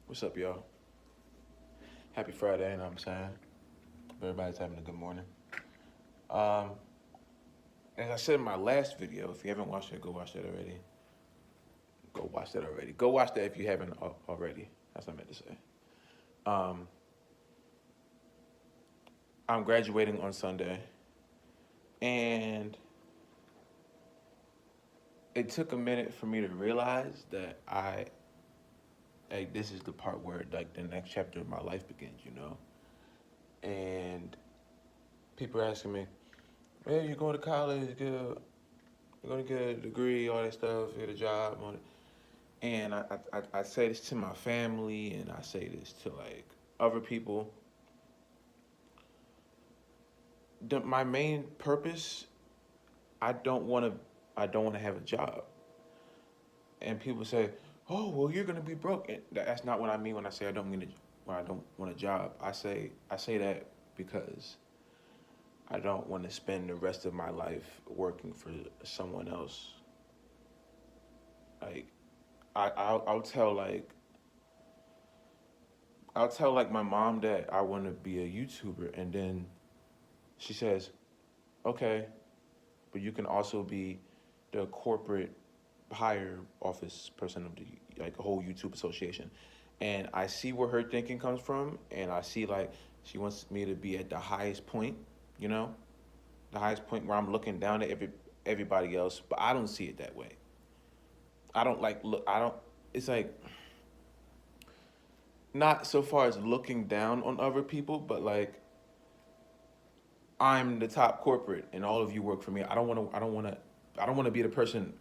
What's up, y'all? Happy Friday, and I'm saying everybody's having a good morning. Um, as I said in my last video, if you haven't watched it, go watch that already. Go watch that already. Go watch that if you haven't already. That's what I meant to say. Um, I'm graduating on Sunday, and it took a minute for me to realize that like, this is the part where like the next chapter of my life begins, And people are asking me, "Hey, you're going to college? You're gonna get a degree, all that stuff, get a job on it." And I say this to my family, and I say this to like other people. My main purpose, I don't want to, I don't want to have a job. And people say, "Oh, well, you're gonna be broke." And that's not what I mean when I say I don't mean to, when I don't want a job. I say that because I don't want to spend the rest of my life working for someone else. Like I'll tell like my mom that I want to be a YouTuber, and then she says, "Okay, but you can also be the corporate higher office person of the like a whole YouTube association." And I see where her thinking comes from, and I see like she wants me to be at the highest point, you know, the highest point where I'm looking down at everybody else, but I don't see it that way. I don't like look. I don't. It's like not so far as looking down on other people, but like I'm the top corporate and all of you work for me. I don't want to be the person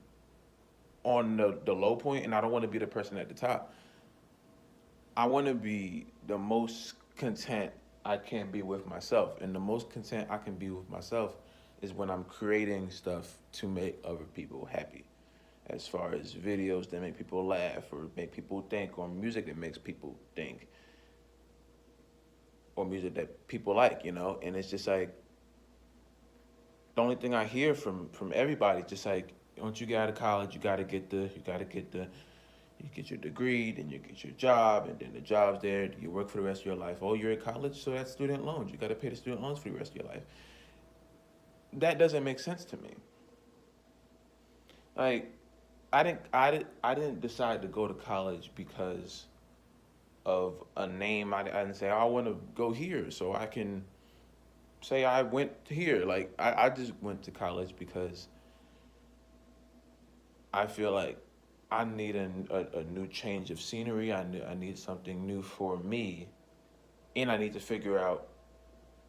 on the low point, and I don't want to be the person at the top. I want to be the most content I can be with myself. And the most content I can be with myself is when I'm creating stuff to make other people happy. As far as videos that make people laugh or make people think, or music that makes people think, or music that people like. And it's just like the only thing I hear from everybody, just like, once you get out of college, you get your degree, then you get your job, and then the job's there. You work for the rest of your life. Oh, you're in college, so that's student loans. You got to pay the student loans for the rest of your life. That doesn't make sense to me. Like, I didn't decide to go to college because of a name. I didn't say, "Oh, I want to go here so I can say I went here." Like, I just went to college because I feel like I need a new change of scenery. I need something new for me, and I need to figure out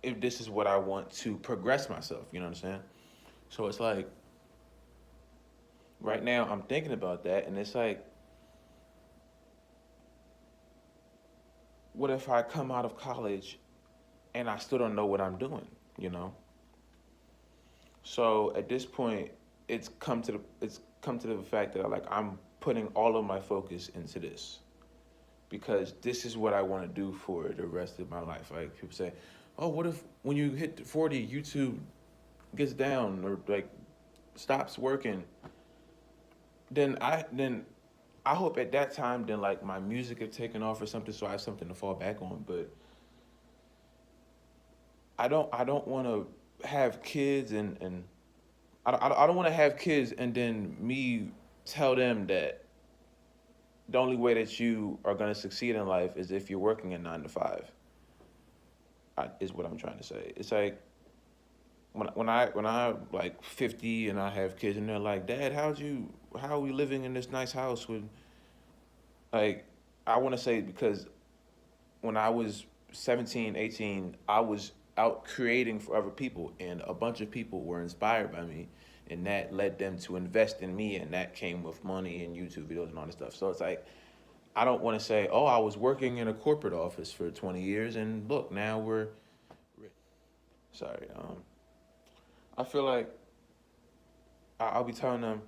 if this is what I want to progress myself. You know what I'm saying? So it's like right now I'm thinking about that, and it's like, what if I come out of college and I still don't know what I'm doing? You know? So at this point, it's come to the fact that like I'm putting all of my focus into this because this is what I want to do for the rest of my life. Like people say, "Oh, what if when you hit 40, YouTube gets down or like stops working?" Then I hope at that time then like my music have taken off or something, so I have something to fall back on. But I don't want to have kids, and I don't want to have kids and then me tell them that the only way that you are going to succeed in life is if you're working a 9 to 5. Is what I'm trying to say. It's like when I like 50 and I have kids and they're like, "Dad, how are we living in this nice house with like?" I want to say because when I was 17, 18, I was out creating for other people, and a bunch of people were inspired by me, and that led them to invest in me, and that came with money and YouTube videos and all this stuff. So it's like, I don't want to say, "Oh, I was working in a corporate office for 20 years, and look, now we're rich." Sorry. I feel like I'll be telling them,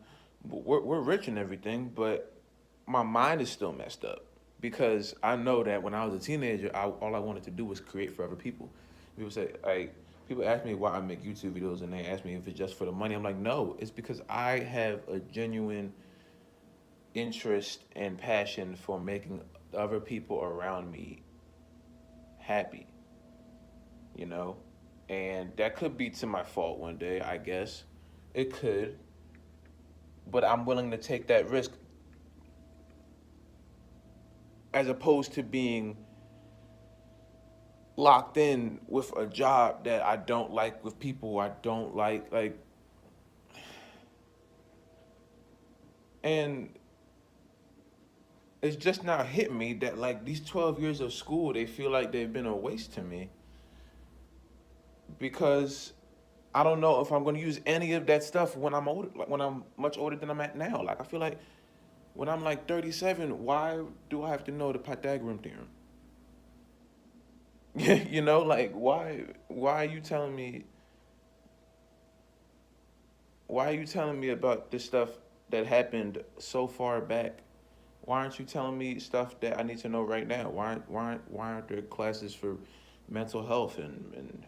we're rich and everything, but my mind is still messed up because I know that when I was a teenager, all I wanted to do was create for other people. People say, like, people ask me why I make YouTube videos, and they ask me if it's just for the money. I'm like, no, it's because I have a genuine interest and passion for making the other people around me happy, you know? And that could be to my fault one day, I guess. It could, but I'm willing to take that risk as opposed to being locked in with a job that I don't like, with people I don't like, and it's just now hit me that like these 12 years of school, they feel like they've been a waste to me because I don't know if I'm going to use any of that stuff when I'm older, like when I'm much older than I'm at now. Like I feel like when I'm like 37, why do I have to know the Pythagorean theorem? You know, like why are you telling me why are you telling me about this stuff that happened so far back? Why aren't you telling me stuff that I need to know right now? Why aren't there classes for mental health and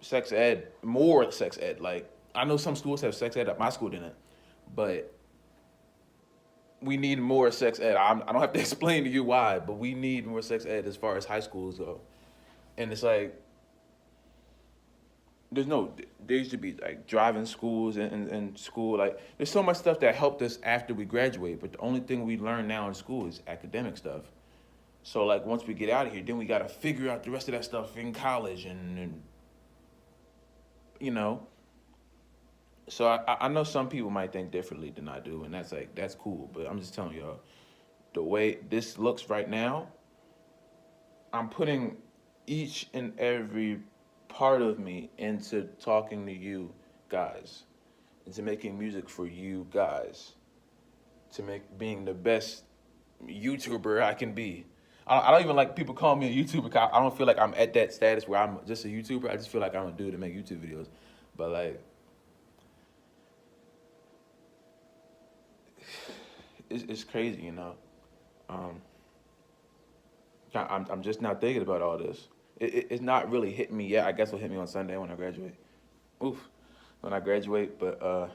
sex ed, more sex ed? Like I know some schools have sex ed, my school didn't, but we need more sex ed. I don't have to explain to you why, but we need more sex ed as far as high schools go. And it's like there's no there used to be like driving schools and school, like there's so much stuff that helped us after we graduate, but the only thing we learn now in school is academic stuff. So like once we get out of here, then we got to figure out the rest of that stuff in college and you know. So I know some people might think differently than I do, and that's cool, but I'm just telling y'all the way this looks right now, I'm putting each and every part of me into talking to you guys, into making music for you guys, to make being the best YouTuber I can be. I don't even like people calling me a YouTuber. 'Cause I don't feel like I'm at that status where I'm just a YouTuber. I just feel like I'm a dude to make YouTube videos. But like, it's crazy, you know. Um, I'm just now thinking about all this. It's not really hitting me yet. I guess it'll hit me on Sunday when I graduate. Oof, when I graduate. But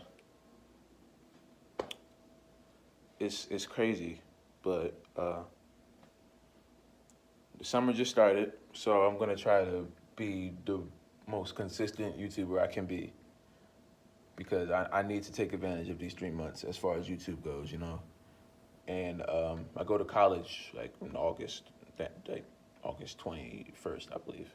it's crazy. But the summer just started, so I'm gonna try to be the most consistent YouTuber I can be because I need to take advantage of these 3 months as far as YouTube goes, you know. And I go to college like in August, that like August 21st, I believe.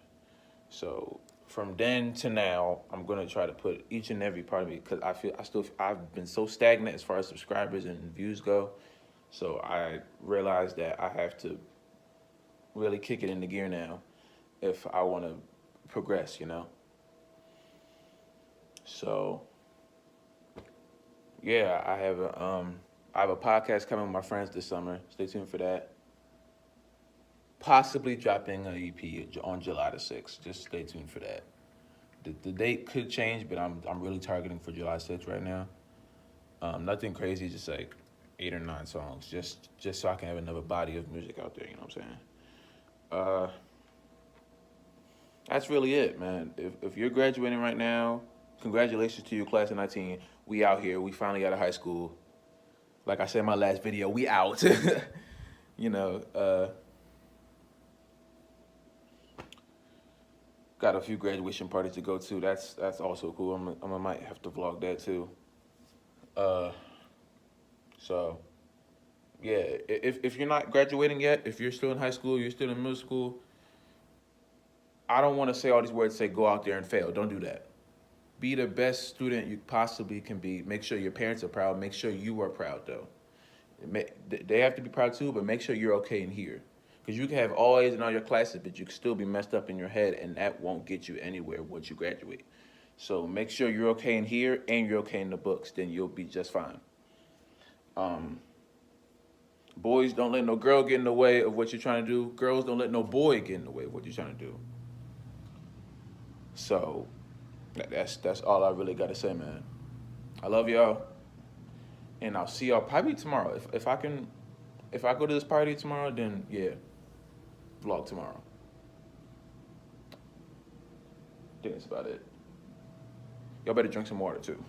So from then to now, I'm gonna try to put each and every part of me because I've been so stagnant as far as subscribers and views go. So I realized that I have to really kick it into gear now if I want to progress, you know. So yeah, I have a podcast coming with my friends this summer. Stay tuned for that. Possibly dropping an EP on July the 6th. Just stay tuned for that. The date could change, but I'm really targeting for July 6th right now. Nothing crazy, just like 8 or 9 songs, just so I can have another body of music out there. You know what I'm saying? Uh, that's really it, man. If you're graduating right now, congratulations to you, class of 19. We out here. We finally out of high school. Like I said in my last video, we out. You know, got a few graduation parties to go to. That's also cool. I might have to vlog that too. Uh, so yeah, if you're not graduating yet, if you're still in high school, you're still in middle school. I don't want to say all these words. Say go out there and fail. Don't do that. Be the best student you possibly can be. Make sure your parents are proud. Make sure you are proud though. They have to be proud too, but make sure you're okay in here. Because you can have all A's in all your classes, but you can still be messed up in your head, and that won't get you anywhere once you graduate. So make sure you're okay in here and you're okay in the books, then you'll be just fine. Um, Boys, don't let no girl get in the way of what you're trying to do. Girls, don't let no boy get in the way of what you're trying to do. So that's all I really got to say, man. I love y'all, and I'll see y'all probably tomorrow. If I go to this party tomorrow, then yeah, vlog tomorrow. I think that's about it. Y'all better drink some water too.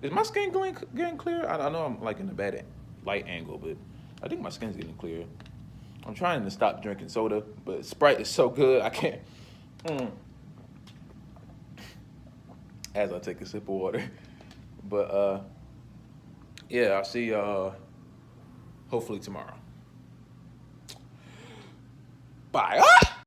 Is my skin getting clear? I know I'm like in a bad light angle, but I think my skin's getting clear. I'm trying to stop drinking soda, but Sprite is so good I can't. Mm. As I take a sip of water, but yeah, I'll see y'all hopefully tomorrow. Bye.